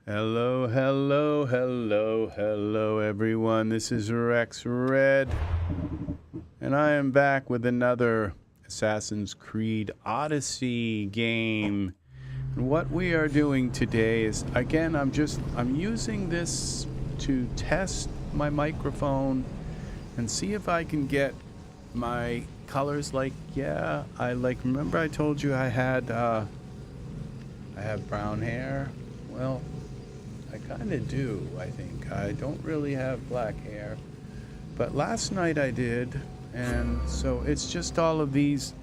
Hello, hello, hello, hello, everyone. This is RexRed, and I am back with another Assassin's Creed Odyssey game. And what we are doing today is, again, I'm using this to test my microphone and see if I can get my colors remember I told you I have brown hair? Well, I kind of do, I think. I don't really have black hair, but last night I did, and so it's just all of these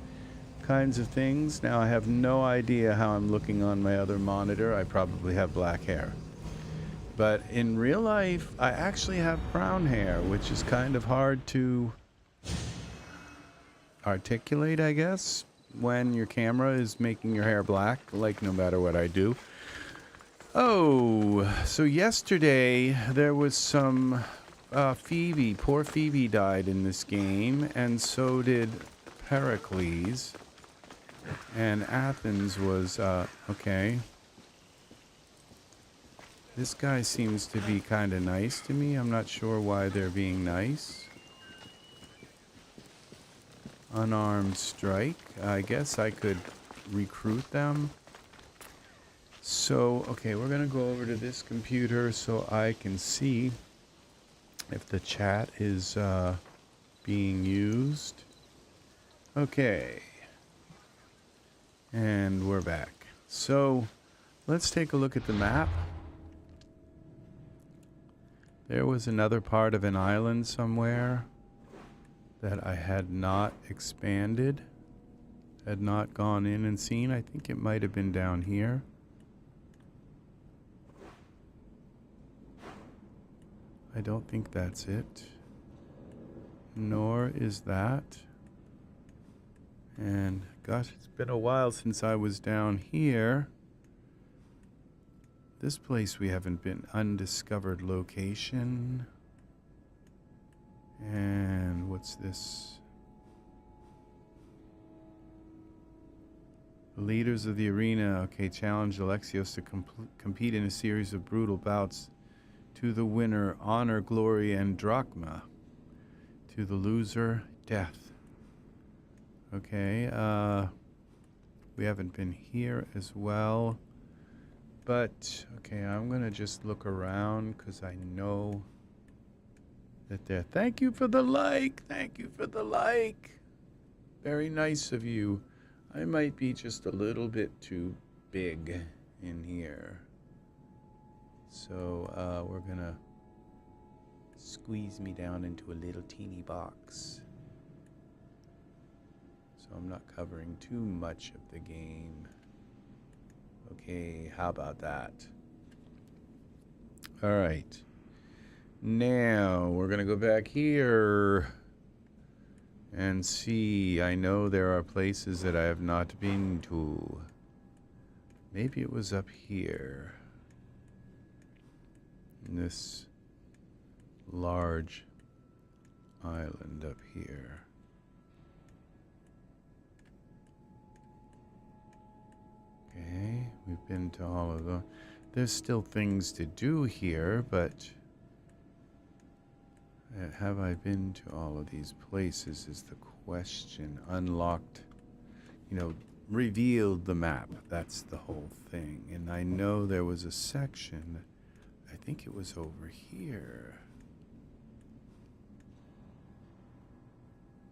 kinds of things. Now I have no idea how I'm looking on my other monitor. I probably have black hair. But in real life, I actually have brown hair, which is kind of hard to articulate, I guess, when your camera is making your hair black, like no matter what I do. Oh, so yesterday there was some Phoebe. Poor Phoebe died in this game, and so did Pericles. And Athens was, okay. This guy seems to be kind of nice to me. I'm not sure why they're being nice. Unarmed strike. I guess I could recruit them. So, okay, we're going to go over to this computer so I can see if the chat is being used. Okay. And we're back. So, let's take a look at the map. There was another part of an island somewhere that I had not expanded, had not gone in and seen. I think it might have been down here. I don't think that's it. Nor is that. And gosh, it's been a while since I was down here. This place we haven't been. Undiscovered location. And what's this? The leaders of the arena, okay, challenge Alexios to compete in a series of brutal bouts. To the winner, honor, glory, and drachma. To the loser, death. Okay, we haven't been here as well. But, okay, I'm going to just look around because I know that they're... Thank you for the like! Thank you for the like! Very nice of you. I might be just a little bit too big in here. So, we're going to squeeze me down into a little teeny box. So I'm not covering too much of the game. Okay, how about that? All right. Now, we're going to go back here and see. I know there are places that I have not been to. Maybe it was up here. In this large island up here. Okay, we've been to all of them. There's still things to do here, but have I been to all of these places is the question. Unlocked, revealed the map. That's the whole thing. And I know there was a section, I think it was over here.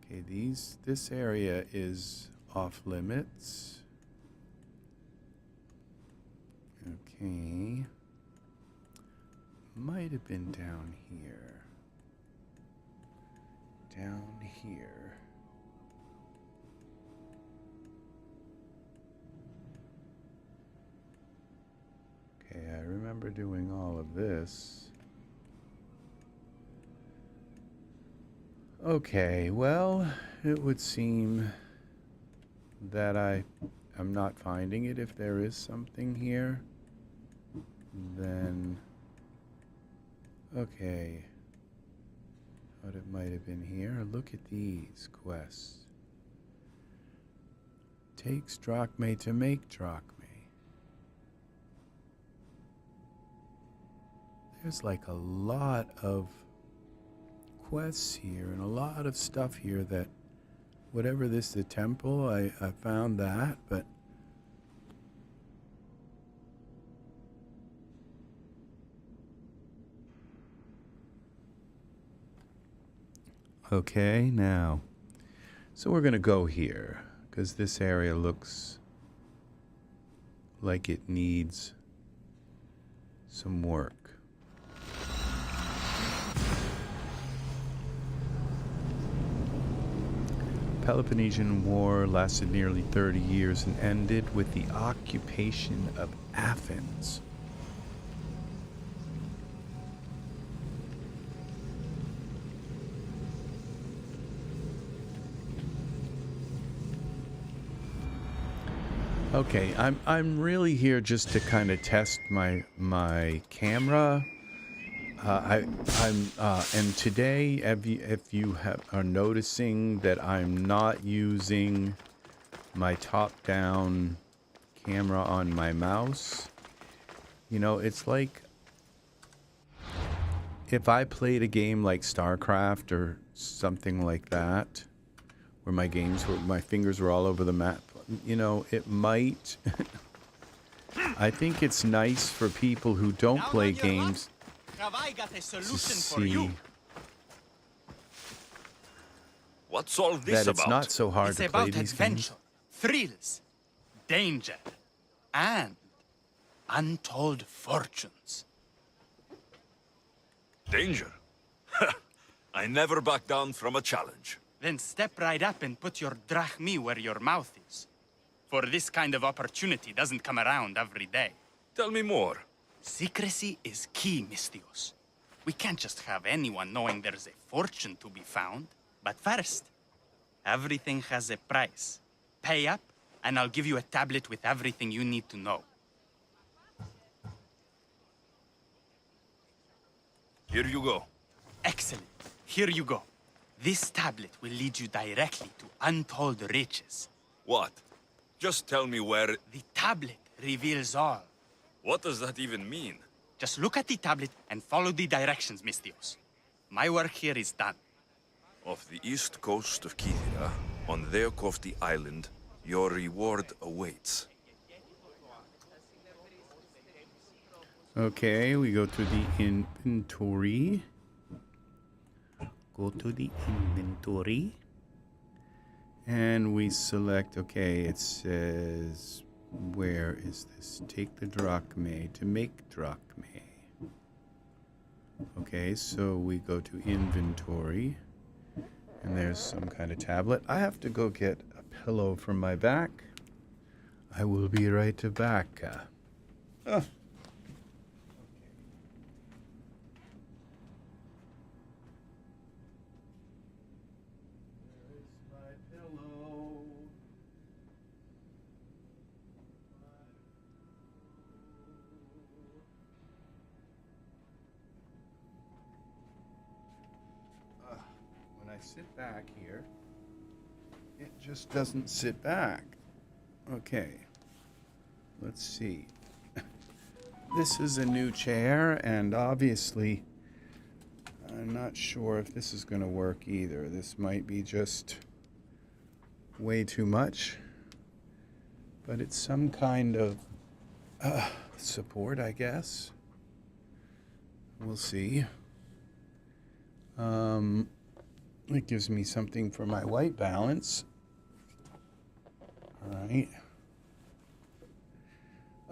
Okay, this area is off limits. Okay. Might have been down here. Down here. Okay, I remember doing all of this. Okay, well, it would seem that I'm not finding it. If there is something here, then okay. Thought it might have been here. Look at these quests. Takes drachmae to make drachmae. There's like a lot of quests here and a lot of stuff here that, whatever this, the temple, I found that, but okay, now, so we're gonna go here because this area looks like it needs some work. Peloponnesian War lasted nearly 30 years and ended with the occupation of Athens. Okay, I'm really here just to kind of test my camera. And today, if you are noticing that I'm not using my top-down camera on my mouse, you know, it's like if I played a game like StarCraft or something like that, where my fingers were all over the map, you know, it might. I think it's nice for people who don't play games Have I got a solution to for you? see What's all this that it's about? not so hard It's to play about these adventure, games. thrills, danger, and untold fortunes. Danger? I never back down from a challenge. Then step right up and put your drachmi where your mouth is. For this kind of opportunity doesn't come around every day. Tell me more. Secrecy is key, Mystios. We can't just have anyone knowing there's a fortune to be found. But first, everything has a price. Pay up, and I'll give you a tablet with everything you need to know. Here you go. Excellent. Here you go. This tablet will lead you directly to untold riches. What? Just tell me where... The tablet reveals all. What does that even mean? Just look at the tablet and follow the directions, Mystios. My work here is done. Off the east coast of Kythera, on Theokofti Island, your reward awaits. Okay, we go to the inventory. Go to the inventory. And we select, okay, it says, where is this? Take the drachmae to make drachmae. Okay, so we go to inventory. And there's some kind of tablet. I have to go get a pillow from my back. I will be right back. Oh. Sit back here, it just doesn't sit back. Okay, let's see. This is a new chair, and obviously I'm not sure if this is going to work either. This might be just way too much, but it's some kind of support, I guess. We'll see. It gives me something for my white balance. All right.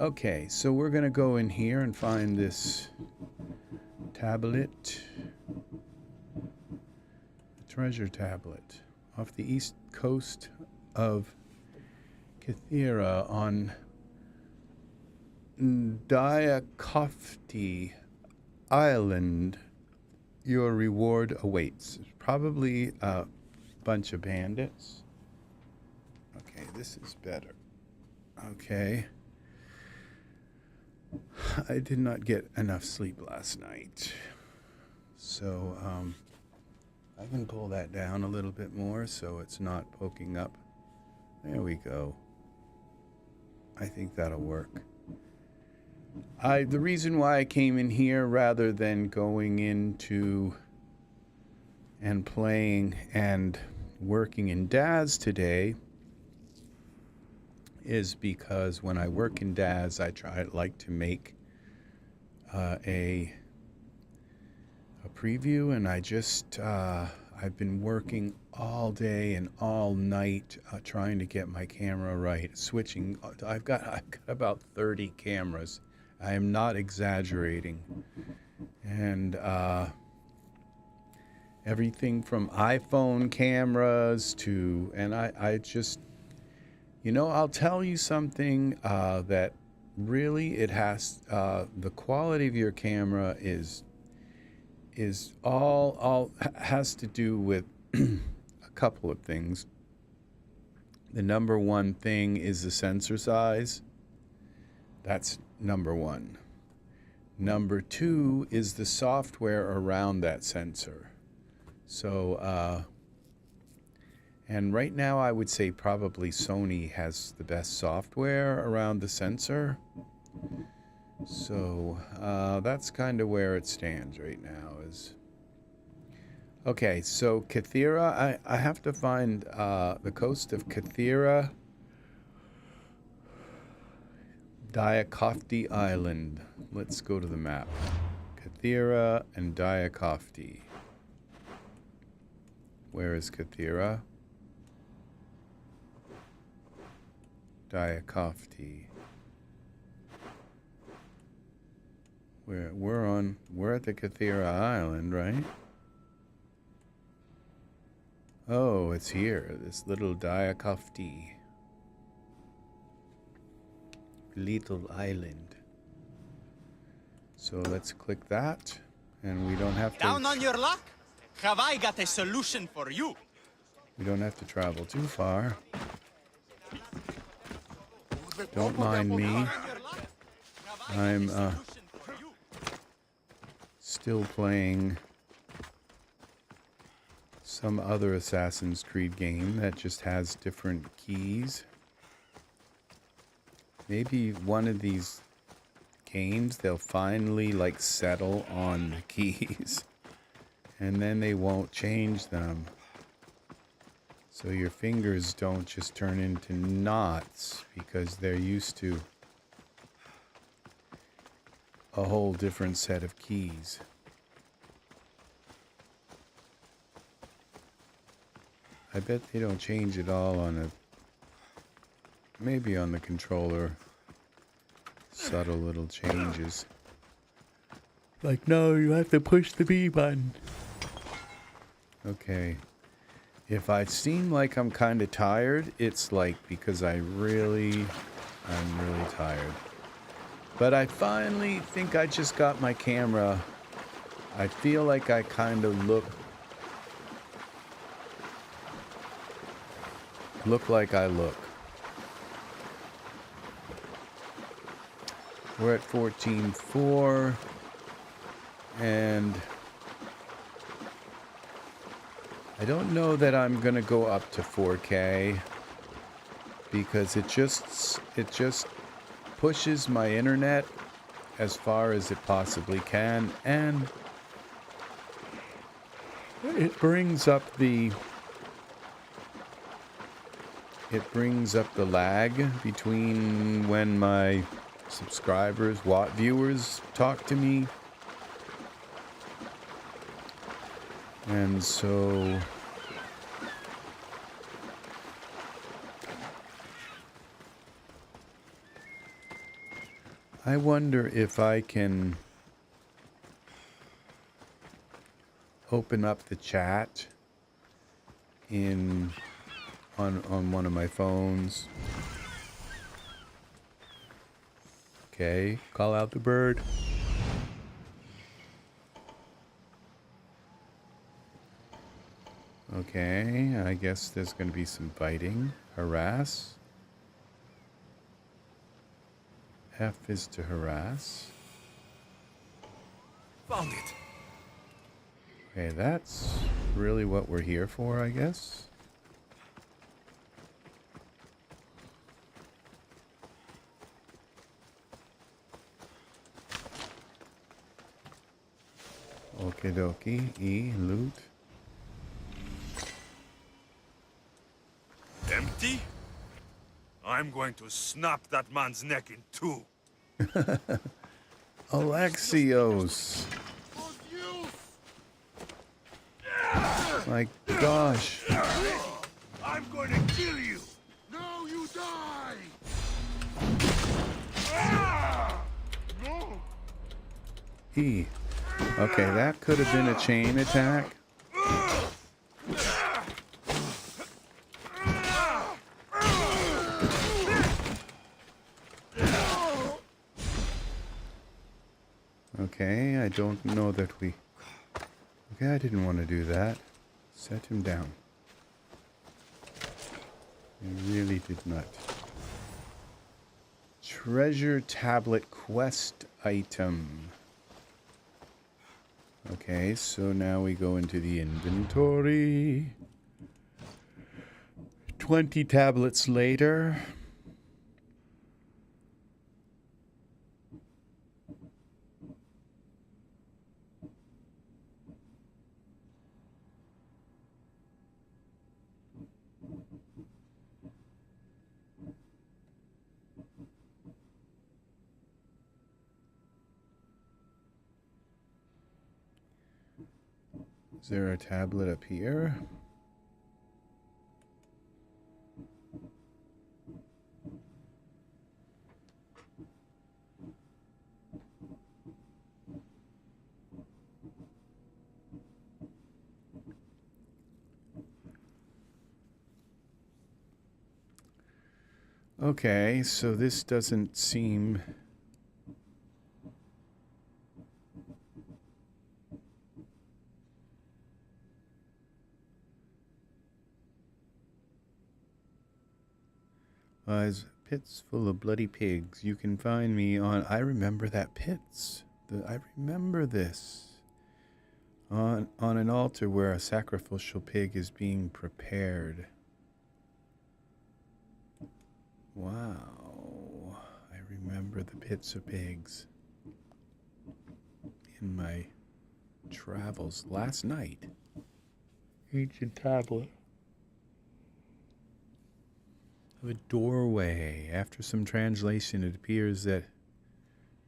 Okay, so we're going to go in here and find this tablet. The treasure tablet off the east coast of Kythera on Diakofti Island. Your reward awaits. Probably a bunch of bandits. Okay, this is better. Okay. I did not get enough sleep last night. So, I can pull that down a little bit more so it's not poking up. There we go. I think that'll work. The reason why I came in here rather than going into and playing and working in Daz today is because when I work in Daz, I like to make a preview, and I've been working all day and all night trying to get my camera right, switching. I've got about 30 cameras. I am not exaggerating, and everything from iPhone cameras to, and I just, I'll tell you something that really it has, the quality of your camera is all has to do with a couple of things. The number one thing is the sensor size. That's number one. Number two is the software around that sensor. So, and right now I would say probably Sony has the best software around the sensor. So that's kind of where it stands right now. Okay, so Kathira, I have to find the coast of Kathira, Diakofti Island. Let's go to the map. Kathira and Diakofti. Where is Kathira? Diakofti. We're at the Kathira Island, right? Oh, it's here, this little Diakofti. Little island. So let's click that, and we don't have to... Down on your luck? Have I got a solution for you? We don't have to travel too far. Don't mind me. I'm still playing some other Assassin's Creed game that just has different keys. Maybe one of these games they'll finally like settle on the keys and then they won't change them. So your fingers don't just turn into knots because they're used to a whole different set of keys. I bet they don't change it all on maybe on the controller. Subtle little changes. Like, no, you have to push the B button. Okay. If I seem like I'm kind of tired, it's like because I'm really tired. But I finally think I just got my camera. I feel like I kind of look like I look. We're at 14.4 and I don't know that I'm gonna go up to 4K because it just pushes my internet as far as it possibly can, and it brings up the lag between when my subscribers, viewers talk to me. And so I wonder if I can open up the chat on one of my phones. Okay, call out the bird. Okay, I guess there's going to be some fighting. Harass. F is to harass. Found it. Okay, that's really what we're here for, I guess. Okie dokie. E, loot. Empty? I'm going to snap that man's neck in two. Alexios. My gosh. I'm going to kill you! No, you die! No! E. Okay, that could have been a chain attack. Okay, I don't know that we... Okay, I didn't want to do that. Set him down. I really did not. Treasure tablet quest item. Okay, so now we go into the inventory. 20 tablets later. Is there a tablet up here? Okay, so this doesn't seem... Pits full of bloody pigs. You can find me on... I remember that pits. I remember this. On an altar where a sacrificial pig is being prepared. Wow. I remember the pits of pigs. In my travels last night. Ancient tablet. Of a doorway. After some translation, it appears that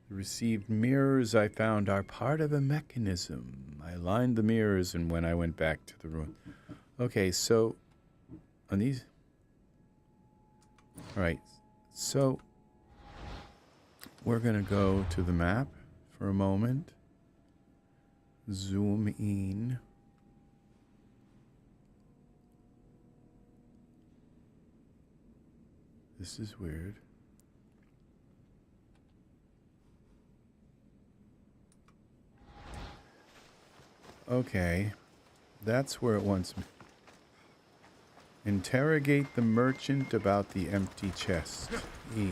the received mirrors I found are part of a mechanism. I aligned the mirrors, and when I went back to the room. Okay, so on these. All right, so we're gonna go to the map for a moment. Zoom in. This is weird. Okay, that's where it wants me. Interrogate the merchant about the empty chest. E.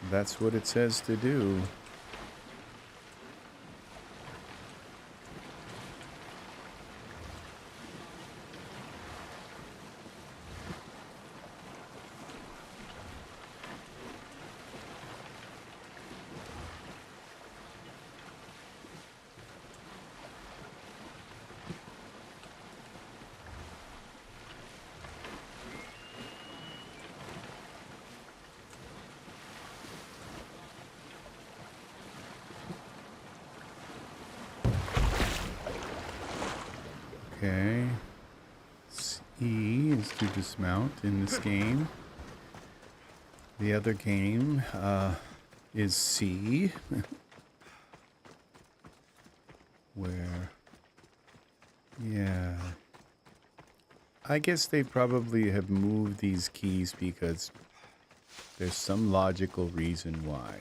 That's what it says to do. Okay. E is to dismount in this game. The other game is C. Where... Yeah. I guess they probably have moved these keys because there's some logical reason why.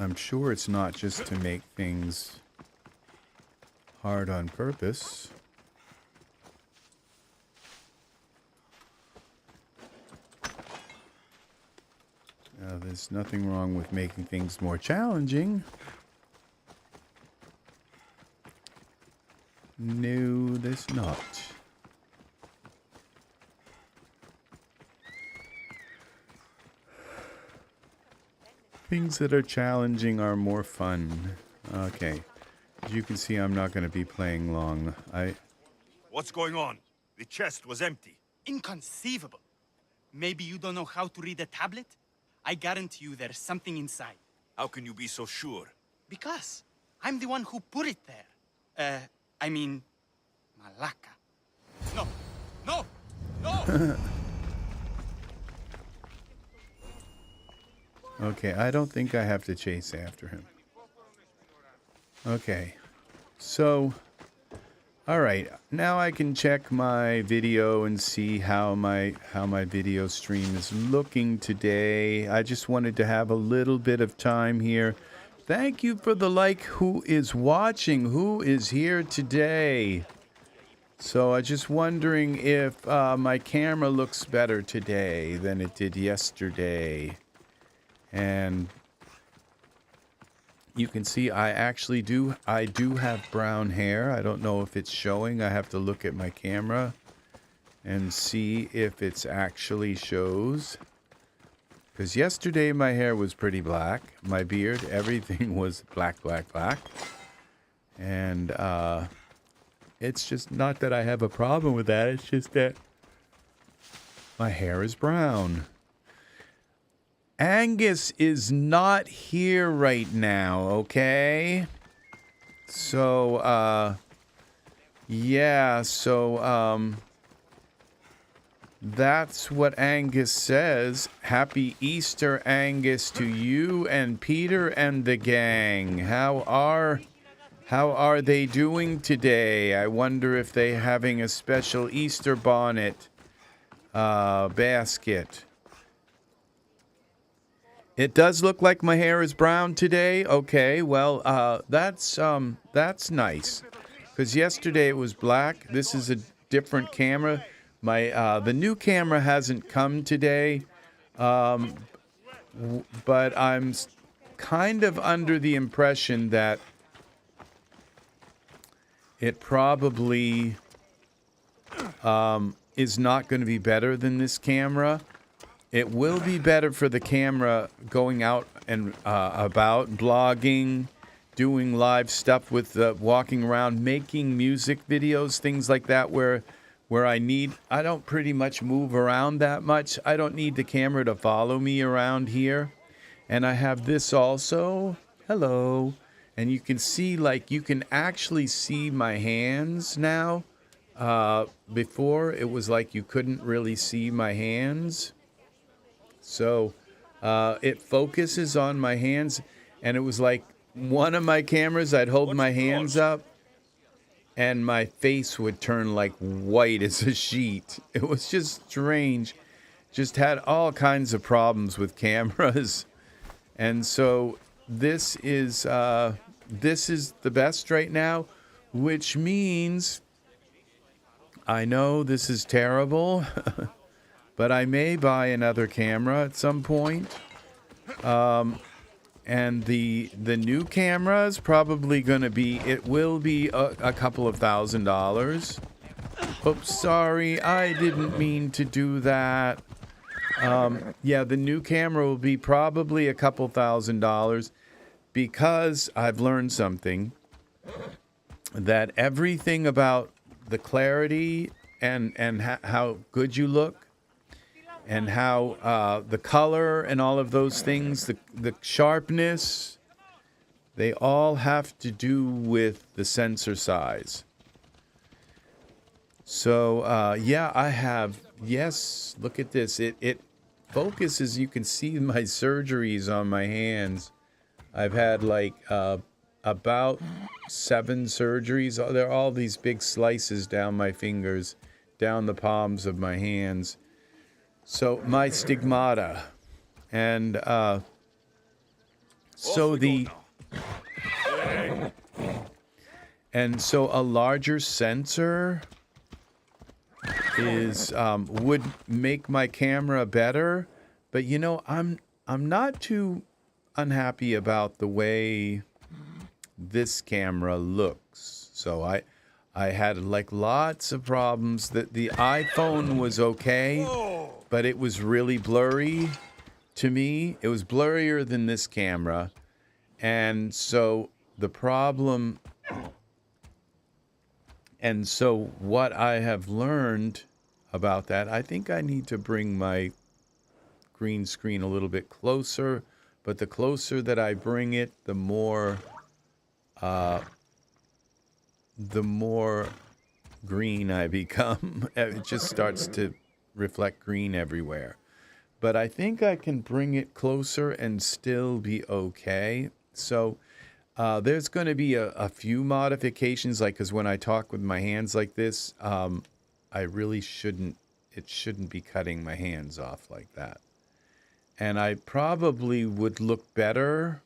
I'm sure it's not just to make things hard on purpose. There's nothing wrong with making things more challenging. No, there's not. Things that are challenging are more fun. Okay. As you can see, I'm not going to be playing long. What's going on? The chest was empty. Inconceivable. Maybe you don't know how to read a tablet? I guarantee you there's something inside. How can you be so sure? Because I'm the one who put it there. I mean, Malaka. No, no, no! Okay, I don't think I have to chase after him. Okay, so, all right, now I can check my video and see how my video stream is looking today. I just wanted to have a little bit of time here. Thank you for the like. Who is watching? Who is here today? So I'm just wondering if my camera looks better today than it did yesterday. And you can see I do have brown hair. I don't know if it's showing. I have to look at my camera and see if it's actually shows. Because yesterday my hair was pretty black. My beard, everything was black, black, black. And it's just not that I have a problem with that. It's just that my hair is brown. Angus is not here right now, okay? So, yeah, so, that's what Angus says. Happy Easter, Angus, to you and Peter and the gang. How are they doing today? I wonder if they're having a special Easter bonnet basket. It does look like my hair is brown today. Okay, well, that's nice. Because yesterday it was black. This is a different camera. The new camera hasn't come today, but I'm kind of under the impression that it probably is not going to be better than this camera. It will be better for the camera going out and about, blogging, doing live stuff with walking around, making music videos, things like that, where I don't pretty much move around that much. I don't need the camera to follow me around here. And I have this also. Hello. And you can see, like, you can actually see my hands now. Before, it was like you couldn't really see my hands. So it focuses on my hands, and it was like one of my cameras, I'd hold my hands up, and my face would turn like white as a sheet. It was just strange. Just had all kinds of problems with cameras. And so this is the best right now, which means I know this is terrible. But I may buy another camera at some point. And the new camera is probably going to be, it will be a couple of $1,000s. Oops, sorry, I didn't mean to do that. Yeah, the new camera will be probably a couple $1,000s because I've learned something. That everything about the clarity and how good you look, and how the color and all of those things, the sharpness, they all have to do with the sensor size. So, yeah, I have, yes, look at this. It focuses, you can see my surgeries on my hands. I've had like about 7 surgeries. There are all these big slices down my fingers, down the palms of my hands. So my stigmata, and so a larger sensor is would make my camera better, but you know I'm not too unhappy about the way this camera looks. So I had like lots of problems. That the iPhone was okay, but it was really blurry to me. It was blurrier than this camera. And so the problem, and so what I have learned about that, I think I need to bring my green screen a little bit closer, but the closer that I bring it, the more green I become. It just starts to reflect green everywhere. But I think I can bring it closer and still be okay. So there's going to be a few modifications, like, because when I talk with my hands like this, I really shouldn't, it shouldn't be cutting my hands off like that. And I probably would look better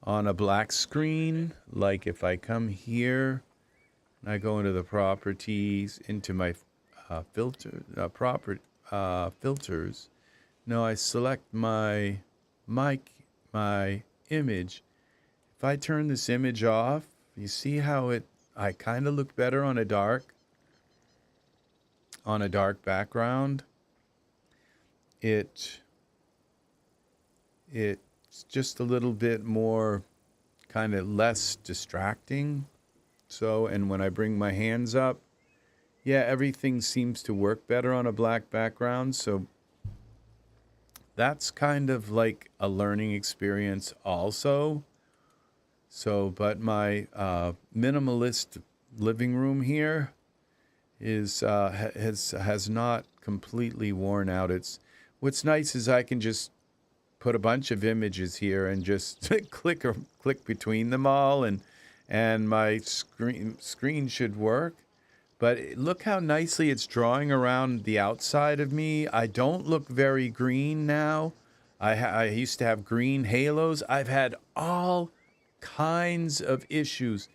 on a black screen, like if I come here and I go into the properties, into my filters. No, I select my image. If I turn this image off, you see how I kind of look better on a dark background. It's just a little bit more, kind of less distracting. So, and when I bring my hands up, yeah, everything seems to work better on a black background. So that's kind of like a learning experience also. So, but my minimalist living room here has not completely worn out. What's nice is I can just put a bunch of images here and just click between them all, and my screen should work. But look how nicely it's drawing around the outside of me. I don't look very green now. I used to have green halos. I've had all kinds of issues.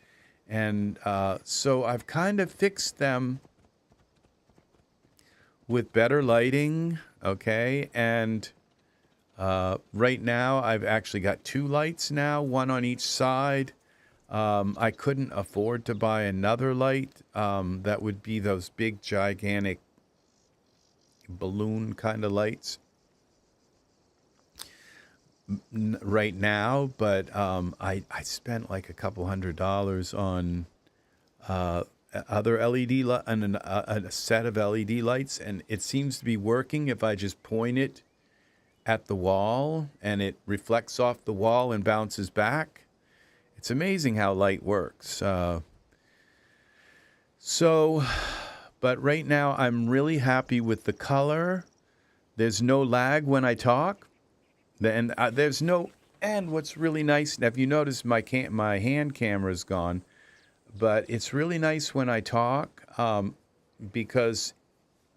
And so I've kind of fixed them with better lighting, okay? And right now I've actually got 2 lights now, one on each side. I couldn't afford to buy another light. That would be those big, gigantic balloon kind of lights right now. But I spent like a couple $100 on other LED and a set of LED lights, and it seems to be working if I just point it at the wall and it reflects off the wall and bounces back. It's amazing how light works. But right now I'm really happy with the color. There's no lag when I talk. And what's really nice, now if you notice my hand camera's gone, but it's really nice when I talk because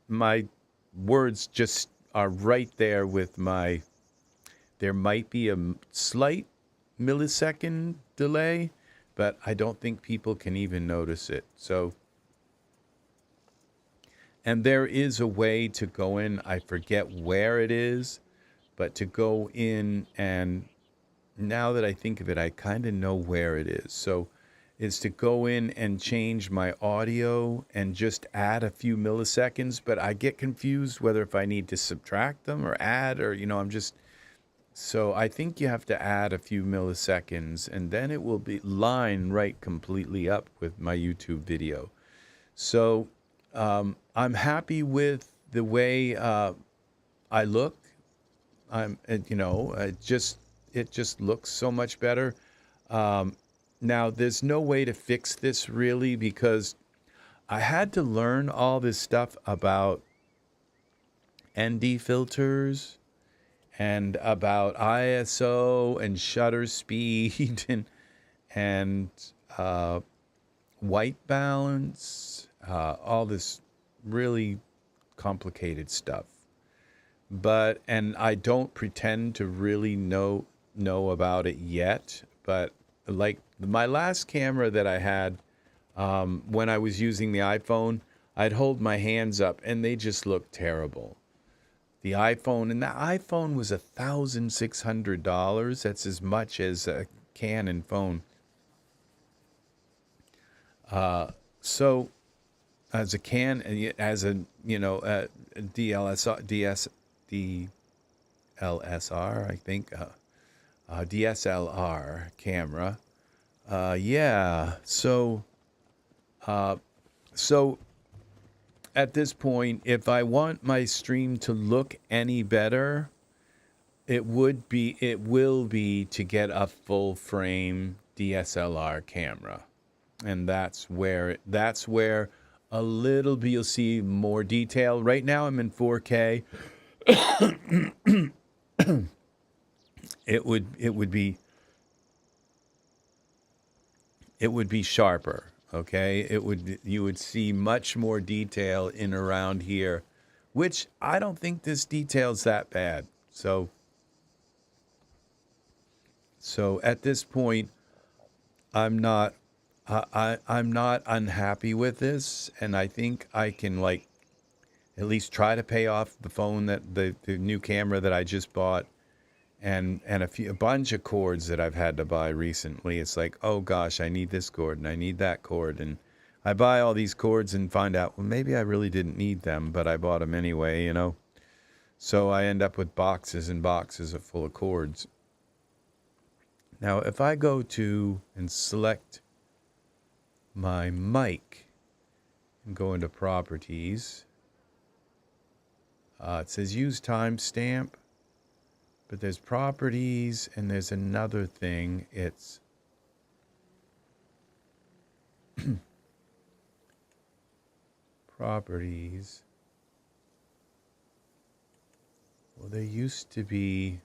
my words just are right there with there might be a slight millisecond delay, but I don't think people can even notice it. So, and there is a way to go in, I forget where it is, but to go in, and now that I think of it, I kind of know where it is. So is to go in and change my audio and just add a few milliseconds, but I get confused whether if I need to subtract them or add, or, so I think you have to add a few milliseconds, and then it will be line right completely up with my YouTube video. So I'm happy with the way I look. It just looks so much better. Now, there's no way to fix this really, because I had to learn all this stuff about ND filters and about ISO and shutter speed and white balance, all this really complicated stuff. And I don't pretend to really know about it yet, but like my last camera that I had, when I was using the iPhone, I'd hold my hands up and they just looked terrible. The iPhone was $1,600. That's as much as a Canon phone. So as a as a, DLSR, I think, DSLR camera. Yeah. So at this point, if I want my stream to look any better, it will be to get a full frame DSLR camera. And that's where a little bit you'll see more detail. Right now I'm in 4K. It would be sharper, okay? You would see much more detail in around here, which I don't think this detail's that bad. So at this point, I'm not unhappy with this, and I think I can at least try to pay off the phone that the new camera that I just bought, and a bunch of cords that I've had to buy recently. It's like, oh gosh, I need this cord and I need that cord, and I buy all these cords and find out, well, maybe I really didn't need them, but I bought them anyway, So I end up with boxes and boxes full of cords. Now, if I go to and select my mic and go into properties, it says use timestamp, but there's properties and there's another thing. It's properties. Well, there used to be,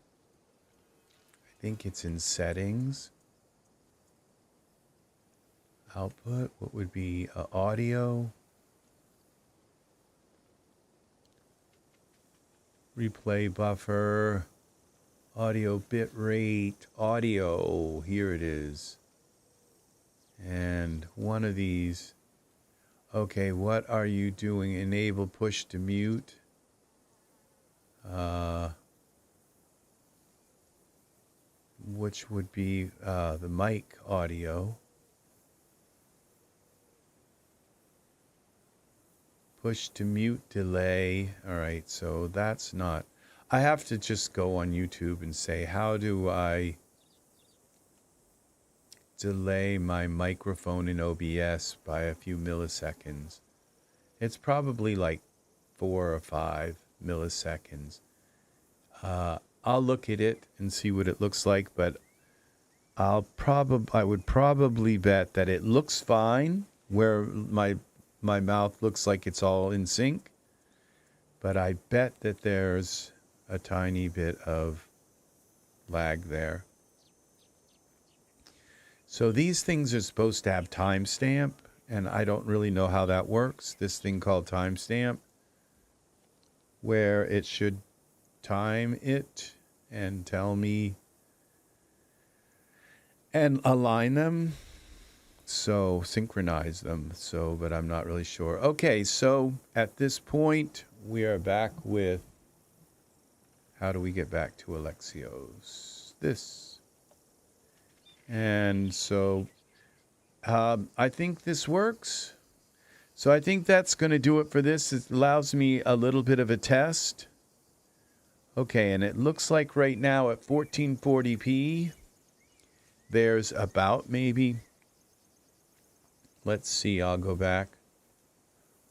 I think it's in settings. Output, what would be audio? Replay buffer, audio bit rate, audio, here it is. And one of these, okay, what are you doing? Enable push to mute. Which would be the mic audio. Push to mute delay. All right, so that's not. I have to just go on YouTube and say, how do I delay my microphone in OBS by a few milliseconds? It's probably like 4 or 5 milliseconds. I'll look at it and see what it looks like, but I would probably bet that it looks fine where my mouth looks like it's all in sync, but I bet that there's a tiny bit of lag there. So these things are supposed to have timestamp, and I don't really know how that works. This thing called timestamp, where it should time it and tell me and align them. So synchronize them. So, but I'm not really sure. Okay, so at this point, we are back with, how do we get back to Alexios? This. And so I think this works. So I think that's going to do it for this. It allows me a little bit of a test. Okay, and it looks like right now at 1440p, there's about maybe, let's see, I'll go back.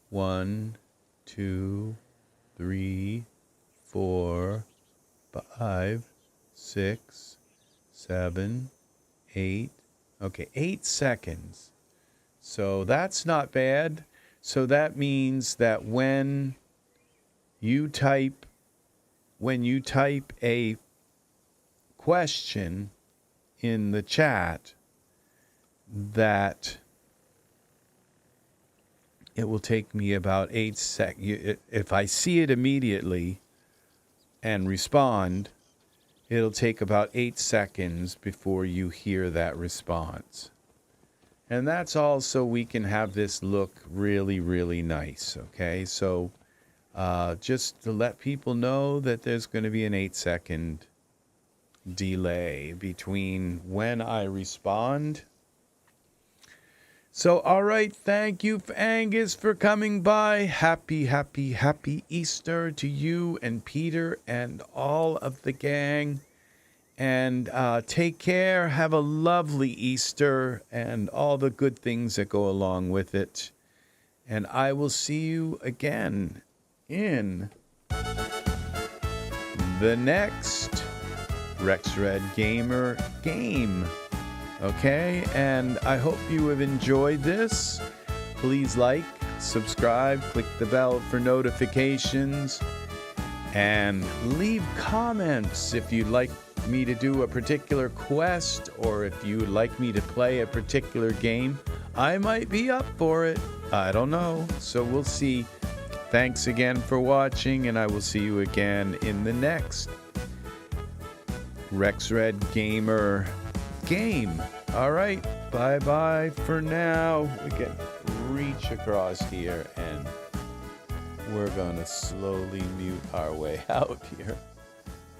1, 2, 3, 4, 5, 6, 7, 8. Okay, 8 seconds. So that's not bad. So that means that when you type a question in the chat, that it will take me about 8 seconds. If I see it immediately and respond, it'll take about 8 seconds before you hear that response. And that's all so we can have this look really, really nice, okay? So just to let people know that there's going to be an 8-second delay between when I respond So, all right, thank you, Angus, for coming by. Happy, happy, happy Easter to you and Peter and all of the gang. And take care. Have a lovely Easter and all the good things that go along with it. And I will see you again in the next RexRed Gamer game. Okay, and I hope you have enjoyed this. Please like, subscribe, click the bell for notifications, and leave comments if you'd like me to do a particular quest or if you'd like me to play a particular game. I might be up for it. I don't know. So we'll see. Thanks again for watching, and I will see you again in the next RexRed Gamer game. All right, bye-bye for now. We can reach across here, and we're going to slowly mute our way out here.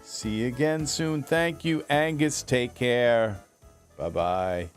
See you again soon. Thank you, Angus. Take care. Bye-bye.